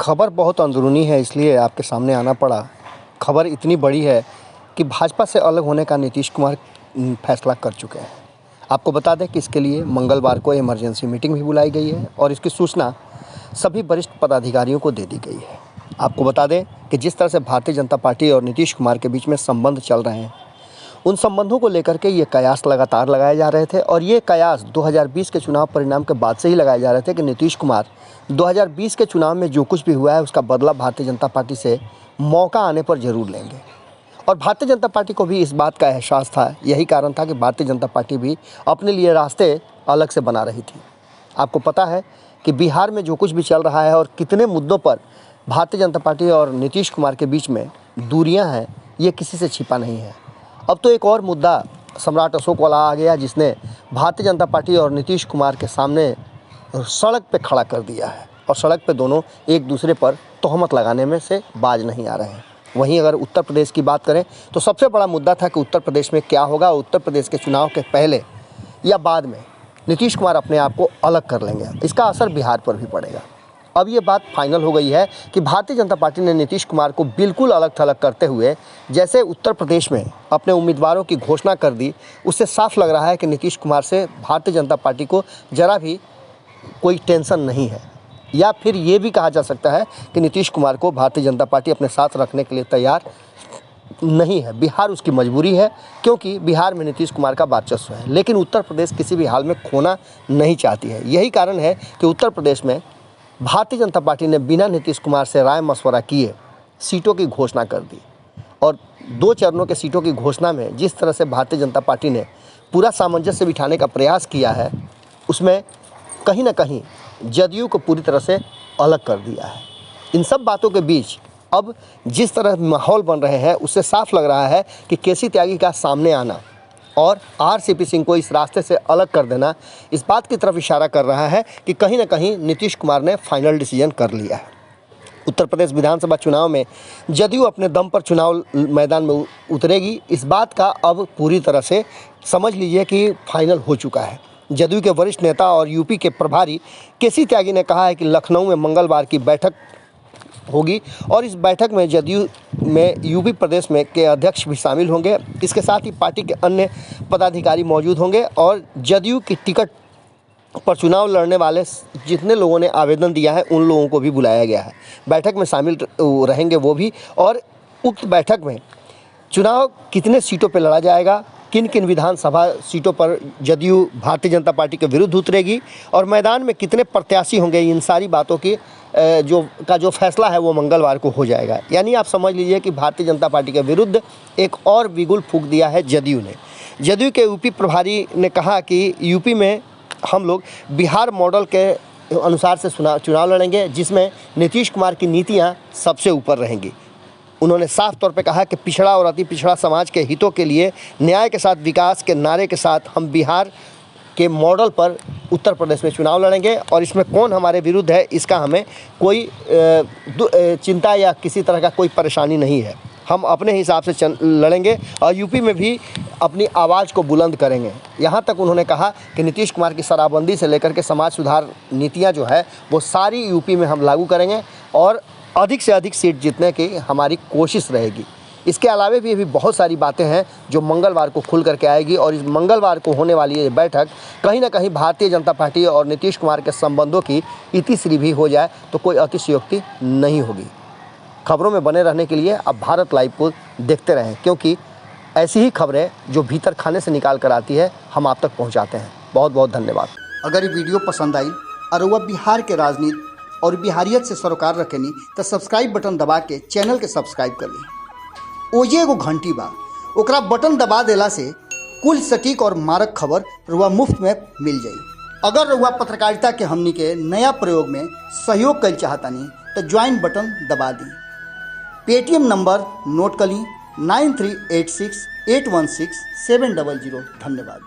खबर बहुत अंदरूनी है, इसलिए आपके सामने आना पड़ा। खबर इतनी बड़ी है कि भाजपा से अलग होने का नीतीश कुमार फैसला कर चुके हैं। आपको बता दें कि इसके लिए मंगलवार को इमरजेंसी मीटिंग भी बुलाई गई है और इसकी सूचना सभी वरिष्ठ पदाधिकारियों को दे दी गई है। आपको बता दें कि जिस तरह से भारतीय जनता पार्टी और नीतीश कुमार के बीच में संबंध चल रहे हैं, उन संबंधों को लेकर के ये कयास लगातार लगाए जा रहे थे और ये कयास 2020 के चुनाव परिणाम के बाद से ही लगाए जा रहे थे कि नीतीश कुमार 2020 के चुनाव में जो कुछ भी हुआ है उसका बदला भारतीय जनता पार्टी से मौका आने पर ज़रूर लेंगे। और भारतीय जनता पार्टी को भी इस बात का एहसास था। यही कारण था कि भारतीय जनता पार्टी भी अपने लिए रास्ते अलग से बना रही थी। आपको पता है कि बिहार में जो कुछ भी चल रहा है और कितने मुद्दों पर भारतीय जनता पार्टी और नीतीश कुमार के बीच में दूरियां हैं, ये किसी से छिपा नहीं है। अब तो एक और मुद्दा सम्राट अशोक वाला आ गया, जिसने भारतीय जनता पार्टी और नीतीश कुमार के सामने सड़क पे खड़ा कर दिया है और सड़क पे दोनों एक दूसरे पर तोहमत लगाने में से बाज नहीं आ रहे हैं। वहीं अगर उत्तर प्रदेश की बात करें तो सबसे बड़ा मुद्दा था कि उत्तर प्रदेश में क्या होगा। उत्तर प्रदेश के चुनाव के पहले या बाद में नीतीश कुमार अपने आप को अलग कर लेंगे, इसका असर बिहार पर भी पड़ेगा। अब ये बात फाइनल हो गई है कि भारतीय जनता पार्टी ने नीतीश कुमार को बिल्कुल अलग थलग करते हुए जैसे उत्तर प्रदेश में अपने उम्मीदवारों की घोषणा कर दी, उससे साफ लग रहा है कि नीतीश कुमार से भारतीय जनता पार्टी को ज़रा भी कोई टेंशन नहीं है। या फिर ये भी कहा जा सकता है कि नीतीश कुमार को भारतीय जनता पार्टी अपने साथ रखने के लिए तैयार नहीं है। बिहार उसकी मजबूरी है, क्योंकि बिहार में नीतीश कुमार का वर्चस्व है, लेकिन उत्तर प्रदेश किसी भी हाल में खोना नहीं चाहती है। यही कारण है कि उत्तर प्रदेश में भारतीय जनता पार्टी ने बिना नीतीश कुमार से राय मशवरा किए सीटों की घोषणा कर दी। और 2 चरणों के सीटों की घोषणा में जिस तरह से भारतीय जनता पार्टी ने पूरा सामंजस्य बिठाने का प्रयास किया है, उसमें कहीं ना कहीं जदयू को पूरी तरह से अलग कर दिया है। इन सब बातों के बीच अब जिस तरह माहौल बन रहे हैं, उससे साफ लग रहा है कि केसी त्यागी का सामने आना और आरसीपी सिंह को इस रास्ते से अलग कर देना इस बात की तरफ इशारा कर रहा है कि कहीं ना कहीं नीतीश कुमार ने फाइनल डिसीजन कर लिया है। उत्तर प्रदेश विधानसभा चुनाव में जदयू अपने दम पर चुनाव मैदान में उतरेगी, इस बात का अब पूरी तरह से समझ लीजिए कि फाइनल हो चुका है। जदयू के वरिष्ठ नेता और यूपी के प्रभारी केसी त्यागी ने कहा है कि लखनऊ में मंगलवार की बैठक होगी और इस बैठक में जदयू में यूपी प्रदेश में के अध्यक्ष भी शामिल होंगे। इसके साथ ही पार्टी के अन्य पदाधिकारी मौजूद होंगे और जदयू की टिकट पर चुनाव लड़ने वाले जितने लोगों ने आवेदन दिया है उन लोगों को भी बुलाया गया है। बैठक में शामिल रहेंगे वो भी, और उक्त बैठक में चुनाव कितने सीटों पर लड़ा जाएगा, किन किन विधानसभा सीटों पर जदयू भारतीय जनता पार्टी के विरुद्ध उतरेगी और मैदान में कितने प्रत्याशी होंगे, इन सारी बातों की जो फैसला है वो मंगलवार को हो जाएगा। यानी आप समझ लीजिए कि भारतीय जनता पार्टी के विरुद्ध एक और बिगुल फूंक दिया है जदयू ने। जदयू के यूपी प्रभारी ने कहा कि यूपी में हम लोग बिहार मॉडल के अनुसार से चुनाव लड़ेंगे, जिसमें नीतीश कुमार की नीतियाँ सबसे ऊपर रहेंगी। उन्होंने साफ तौर पे कहा कि पिछड़ा और अति पिछड़ा समाज के हितों के लिए न्याय के साथ विकास के नारे के साथ हम बिहार के मॉडल पर उत्तर प्रदेश में चुनाव लड़ेंगे और इसमें कौन हमारे विरुद्ध है इसका हमें कोई चिंता या किसी तरह का कोई परेशानी नहीं है। हम अपने हिसाब से लड़ेंगे और यूपी में भी अपनी आवाज़ को बुलंद करेंगे। यहाँ तक उन्होंने कहा कि नीतीश कुमार की शराबबंदी से लेकर के समाज सुधार नीतियाँ जो है वो सारी यूपी में हम लागू करेंगे और अधिक से अधिक सीट जीतने की हमारी कोशिश रहेगी। इसके अलावा भी अभी बहुत सारी बातें हैं जो मंगलवार को खुल करके आएगी और इस मंगलवार को होने वाली ये बैठक कहीं ना कहीं भारतीय जनता पार्टी और नीतीश कुमार के संबंधों की इतिश्री भी हो जाए तो कोई अतिशयोक्ति नहीं होगी। खबरों में बने रहने के लिए आप भारत लाइव को देखते रहें, क्योंकि ऐसी ही खबरें जो भीतर खाने से निकाल कर आती है हम आप तक पहुँचाते हैं। बहुत बहुत धन्यवाद। अगर ये वीडियो पसंद आई और वह बिहार के राजनीति और बिहारियत से सरोकार रखेनी तो सब्सक्राइब बटन दबा के चैनल के सब्सक्राइब कर ली। ओजे एगो घंटी बा, ओकरा बटन दबा देला से कुल सटीक और मारक खबर रुआ मुफ्त में मिल जाई। अगर रुआ पत्रकारिता के हमनी के नया प्रयोग में सहयोग कर चाहतानी तो ज्वाइन बटन दबा दी। पेटीएम नंबर नोट कर ली 9386816700। धन्यवाद।